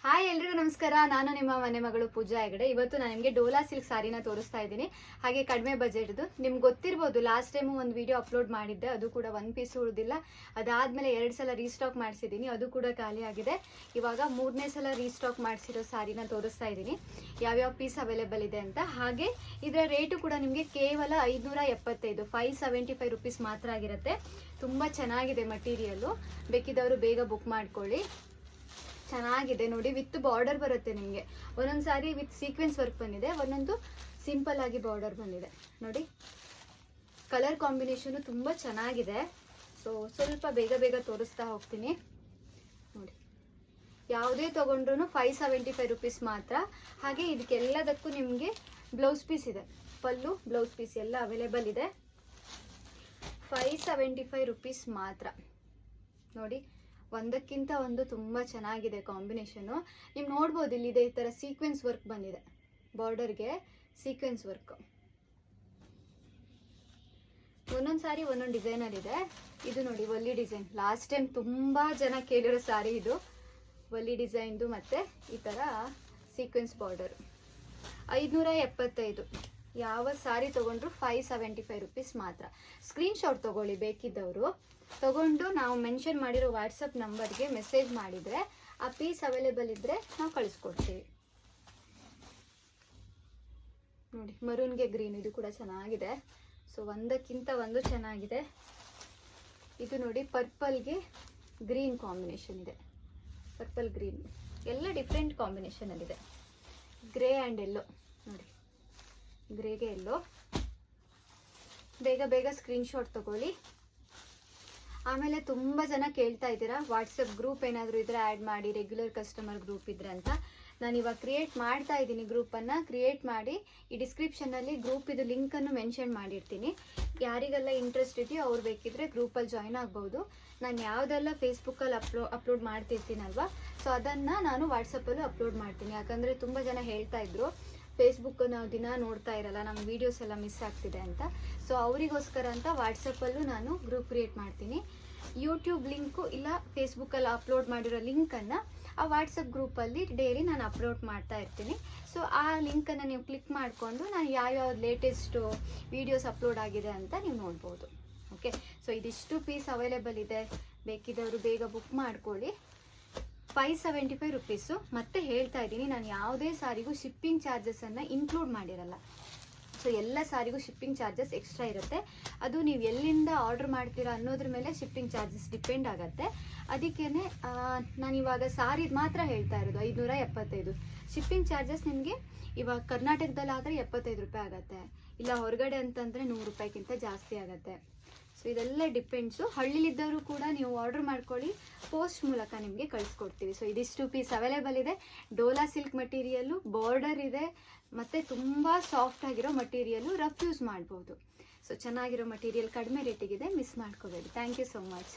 Hi ಎಲ್ರಿಗೂ ನಮಸ್ಕಾರ. ನಾನು ನಿಮ್ಮ ಮನೆ ಮಗಳು ಪೂಜಾ ಹೆಗಡೆ. ಇವತ್ತು ನಾನು ನಿಮಗೆ ಡೋಲಾ ಸಿಲ್ಕ್ ಸಾರಿನ ತೋರಿಸ್ತಾ ಇದ್ದೀನಿ. ಹಾಗೆ ಕಡಿಮೆ ಬಜೆಟ್ದು. ನಿಮ್ಗೆ ಗೊತ್ತಿರ್ಬೋದು, ಲಾಸ್ಟ್ ಟೈಮು ಒಂದು ವಿಡಿಯೋ ಅಪ್ಲೋಡ್ ಮಾಡಿದ್ದೆ, ಅದು ಕೂಡ ಒಂದು ಪೀಸ್ ಉಳಿದಿಲ್ಲ. ಅದಾದಮೇಲೆ 2 ಸಲ ರೀಸ್ಟಾಕ್ ಮಾಡಿಸಿದ್ದೀನಿ, ಅದು ಕೂಡ ಖಾಲಿ ಆಗಿದೆ. ಇವಾಗ 3ನೇ ಸಲ ರೀಸ್ಟಾಕ್ ಮಾಡಿಸಿರೋ ಸಾರಿನ ತೋರಿಸ್ತಾ ಇದ್ದೀನಿ, ಯಾವ್ಯಾವ ಪೀಸ್ ಅವೈಲೇಬಲ್ ಇದೆ ಅಂತ. ಹಾಗೆ ಇದರ ರೇಟು ಕೂಡ ನಿಮಗೆ ಕೇವಲ 575 575 ರುಪೀಸ್ ಮಾತ್ರ ಆಗಿರುತ್ತೆ. ತುಂಬ ಚೆನ್ನಾಗಿದೆ ಮಟೀರಿಯಲ್ಲು. ಬೇಕಿದ್ದವರು ಬೇಗ ಬುಕ್ ಮಾಡ್ಕೊಳ್ಳಿ. ಚೆನ್ನಾಗಿದೆ ನೋಡಿ, ವಿತ್ ಬಾರ್ಡರ್ ಬರುತ್ತೆ ನಿಮಗೆ. ಒಂದೊಂದು ಸಾರಿ ವಿತ್ ಸೀಕ್ವೆನ್ಸ್ ವರ್ಕ್ ಬಂದಿದೆ, ಒಂದೊಂದು ಸಿಂಪಲ್ ಆಗಿ ಬಾರ್ಡರ್ ಬಂದಿದೆ ನೋಡಿ. ಕಲರ್ ಕಾಂಬಿನೇಷನ್ ತುಂಬ ಚೆನ್ನಾಗಿದೆ. ಸೊ ಸ್ವಲ್ಪ ಬೇಗ ತೋರಿಸ್ತಾ ಹೋಗ್ತೀನಿ ನೋಡಿ. ಯಾವುದೇ ತಗೊಂಡ್ರು 575 ರುಪೀಸ್ ಮಾತ್ರ. ಹಾಗೆ ಇದಕ್ಕೆಲ್ಲದಕ್ಕೂ ನಿಮಗೆ ಬ್ಲೌಸ್ ಪೀಸ್ ಇದೆ, ಪಲ್ಲು ಬ್ಲೌಸ್ ಪೀಸ್ ಎಲ್ಲ ಅವೈಲೇಬಲ್ ಇದೆ. 575 ರುಪೀಸ್ ಮಾತ್ರ ನೋಡಿ. ಒಂದಕ್ಕಿಂತ ಒಂದು ತುಂಬ ಚೆನ್ನಾಗಿದೆ ಕಾಂಬಿನೇಷನು. ನೀವು ನೋಡ್ಬೋದು, ಇಲ್ಲಿ ಇದೆ ಈ ಥರ ಸೀಕ್ವೆನ್ಸ್ ವರ್ಕ್ ಬಂದಿದೆ, ಬಾರ್ಡರ್ಗೆ ಸೀಕ್ವೆನ್ಸ್ ವರ್ಕ್. ಒಂದೊಂದು ಸಾರಿ ಒಂದೊಂದು ಡಿಸೈನರ್ ಇದೆ. ಇದು ನೋಡಿ ಒಲ್ಲಿ ಡಿಸೈನ್, ಲಾಸ್ಟ್ ಟೈಮ್ ತುಂಬ ಜನ ಕೇಳಿರೋ ಸಾರಿ ಇದು. ಒಲ್ಲಿ ಡಿಸೈನ್ದು ಮತ್ತು ಈ ಥರ ಸೀಕ್ವೆನ್ಸ್ ಬಾರ್ಡರ್. 575. ಯಾವ ಸಾರಿ ತೊಗೊಂಡ್ರು 575 ರುಪೀಸ್ ಮಾತ್ರ. ಸ್ಕ್ರೀನ್ಶಾಟ್ ತೊಗೊಳ್ಳಿ ಬೇಕಿದ್ದವರು. ತಗೊಂಡು ನಾವು ಮೆನ್ಷನ್ ಮಾಡಿರೋ ವಾಟ್ಸಪ್ ನಂಬರ್ಗೆ ಮೆಸೇಜ್ ಮಾಡಿದರೆ ಆ ಪೀಸ್ ಅವೈಲೇಬಲ್ ಇದ್ದರೆ ನಾವು ಕಳಿಸ್ಕೊಡ್ತೀವಿ ನೋಡಿ. ಮರೂನ್ಗೆ ಗ್ರೀನ್, ಇದು ಕೂಡ ಚೆನ್ನಾಗಿದೆ. ಸೊ ಒಂದಕ್ಕಿಂತ ಒಂದು ಚೆನ್ನಾಗಿದೆ. ಇದು ನೋಡಿ ಪರ್ಪಲ್ಗೆ ಗ್ರೀನ್ ಕಾಂಬಿನೇಷನ್ ಇದೆ, ಪರ್ಪಲ್ ಗ್ರೀನ್ ಎಲ್ಲ ಡಿಫ್ರೆಂಟ್ ಕಾಂಬಿನೇಷನಲ್ಲಿದೆ. ಗ್ರೇ ಆ್ಯಂಡ್ ಎಲ್ಲೋ ನೋಡಿ, ಗ್ರೇಗೆ ಎಲ್ಲೋ. ಬೇಗ ಸ್ಕ್ರೀನ್ಶಾಟ್ ತಗೊಳ್ಳಿ. ಆಮೇಲೆ ತುಂಬ ಜನ ಕೇಳ್ತಾ ಇದ್ದೀರಾ ವಾಟ್ಸಪ್ ಗ್ರೂಪ್ ಏನಾದರೂ ಇದ್ರೆ ಆ್ಯಡ್ ಮಾಡಿ, ರೆಗ್ಯುಲರ್ ಕಸ್ಟಮರ್ ಗ್ರೂಪ್ ಇದ್ರೆ ಅಂತ. ನಾನು ಇವಾಗ ಕ್ರಿಯೇಟ್ ಮಾಡ್ತಾ ಇದ್ದೀನಿ ಗ್ರೂಪನ್ನು. ಕ್ರಿಯೇಟ್ ಮಾಡಿ ಈ ಡಿಸ್ಕ್ರಿಪ್ಷನಲ್ಲಿ ಗ್ರೂಪ್ ಇದು ಲಿಂಕನ್ನು ಮೆನ್ಷನ್ ಮಾಡಿರ್ತೀನಿ. ಯಾರಿಗೆಲ್ಲ ಇಂಟ್ರೆಸ್ಟ್ ಇದೆಯೋ ಅವ್ರು ಬೇಕಿದ್ರೆ ಗ್ರೂಪಲ್ಲಿ ಜಾಯ್ನ್ ಆಗ್ಬೋದು. ನಾನು ಯಾವುದೆಲ್ಲ ಫೇಸ್ಬುಕ್ಕಲ್ಲಿ ಅಪ್ಲೋಡ್ ಮಾಡ್ತಿರ್ತೀನಲ್ವ, ಸೊ ಅದನ್ನು ನಾನು ವಾಟ್ಸಪ್ಪಲ್ಲೂ ಅಪ್ಲೋಡ್ ಮಾಡ್ತೀನಿ. ಯಾಕಂದರೆ ತುಂಬ ಜನ ಹೇಳ್ತಾ ಇದ್ರು ಫೇಸ್ಬುಕ್ ನಾವು ದಿನ ನೋಡ್ತಾ ಇರಲ್ಲ, ನಮ್ಮ ವೀಡಿಯೋಸ್ ಎಲ್ಲ ಮಿಸ್ ಆಗ್ತಿದೆ ಅಂತ. ಸೊ ಅವರಿಗೋಸ್ಕರ ಅಂತ ವಾಟ್ಸಪ್ಪಲ್ಲೂ ನಾನು ಗ್ರೂಪ್ ಕ್ರಿಯೇಟ್ ಮಾಡ್ತೀನಿ. ಯೂಟ್ಯೂಬ್ ಲಿಂಕು ಇಲ್ಲ ಫೇಸ್ಬುಕ್ಕಲ್ಲಿ ಅಪ್ಲೋಡ್ ಮಾಡಿರೋ ಲಿಂಕನ್ನು ಆ ವಾಟ್ಸಪ್ ಗ್ರೂಪಲ್ಲಿ ಡೈಲಿ ನಾನು ಅಪ್ಲೋಡ್ ಮಾಡ್ತಾ ಇರ್ತೀನಿ. ಸೊ ಆ ಲಿಂಕನ್ನು ನೀವು ಕ್ಲಿಕ್ ಮಾಡಿಕೊಂಡು ನಾನು ಯಾವ್ಯಾವ ಲೇಟೆಸ್ಟು ವೀಡಿಯೋಸ್ ಅಪ್ಲೋಡ್ ಆಗಿದೆ ಅಂತ ನೀವು ನೋಡ್ಬೋದು. ಓಕೆ, ಸೊ ಇದಿಷ್ಟು ಪೀಸ್ ಅವೈಲೇಬಲ್ ಇದೆ. ಬೇಕಿದ್ದವರು ಬೇಗ ಬುಕ್ ಮಾಡ್ಕೊಳ್ಳಿ. 575 ರುಪೀಸು. ಮತ್ತೆ ಹೇಳ್ತಾ ಇದ್ದೀನಿ, ನಾನು ಯಾವುದೇ ಸಾರಿಗೂ ಶಿಪ್ಪಿಂಗ್ ಚಾರ್ಜಸನ್ನು ಇನ್ಕ್ಲೂಡ್ ಮಾಡಿರಲ್ಲ. ಸೊ ಎಲ್ಲ ಸಾರಿಗೂ ಶಿಪ್ಪಿಂಗ್ ಚಾರ್ಜಸ್ ಎಕ್ಸ್ಟ್ರಾ ಇರುತ್ತೆ. ಅದು ನೀವು ಎಲ್ಲಿಂದ ಆರ್ಡರ್ ಮಾಡ್ತೀರಾ ಅನ್ನೋದ್ರ ಮೇಲೆ ಶಿಪ್ಪಿಂಗ್ ಚಾರ್ಜಸ್ ಡಿಪೆಂಡ್ ಆಗುತ್ತೆ. ಅದಕ್ಕೇ ನಾನು ಇವಾಗ ಸಾರಿದು ಮಾತ್ರ ಹೇಳ್ತಾ ಇರೋದು 575. ಶಿಪ್ಪಿಂಗ್ ಚಾರ್ಜಸ್ ನಿಮಗೆ ಇವಾಗ ಕರ್ನಾಟಕದಲ್ಲಾದರೆ 75 ರೂಪಾಯಿ ಆಗುತ್ತೆ, ಇಲ್ಲ ಹೊರಗಡೆ ಅಂತಂದರೆ 100 ರೂಪಾಯಿಗಿಂತ ಜಾಸ್ತಿ ಆಗುತ್ತೆ. ಸೊ ಇದೆಲ್ಲ ಡಿಪೆಂಡ್ಸು. ಹಳ್ಳಿಲಿದ್ದವರು ಕೂಡ ನೀವು ಆರ್ಡರ್ ಮಾಡ್ಕೊಳ್ಳಿ, ಪೋಸ್ಟ್ ಮೂಲಕ ನಿಮಗೆ ಕಳಿಸ್ಕೊಡ್ತೀವಿ. ಸೊ ಇದಿಷ್ಟು ಪೀಸ್ ಅವೈಲೇಬಲ್ ಇದೆ. ಡೋಲಾ ಸಿಲ್ಕ್ ಮಟೀರಿಯಲ್ಲು, ಬಾರ್ಡರ್ ಇದೆ, ಮತ್ತು ತುಂಬ ಸಾಫ್ಟ್ ಆಗಿರೋ ಮಟೀರಿಯಲ್ಲು, ರಫ್ ಯೂಸ್ ಮಾಡ್ಬೋದು. ಸೊ ಚೆನ್ನಾಗಿರೋ ಮಟೀರಿಯಲ್ ಕಡಿಮೆ ರೇಟಿಗಿದೆ, ಮಿಸ್ ಮಾಡ್ಕೋಬೇಡಿ. Thank you so much.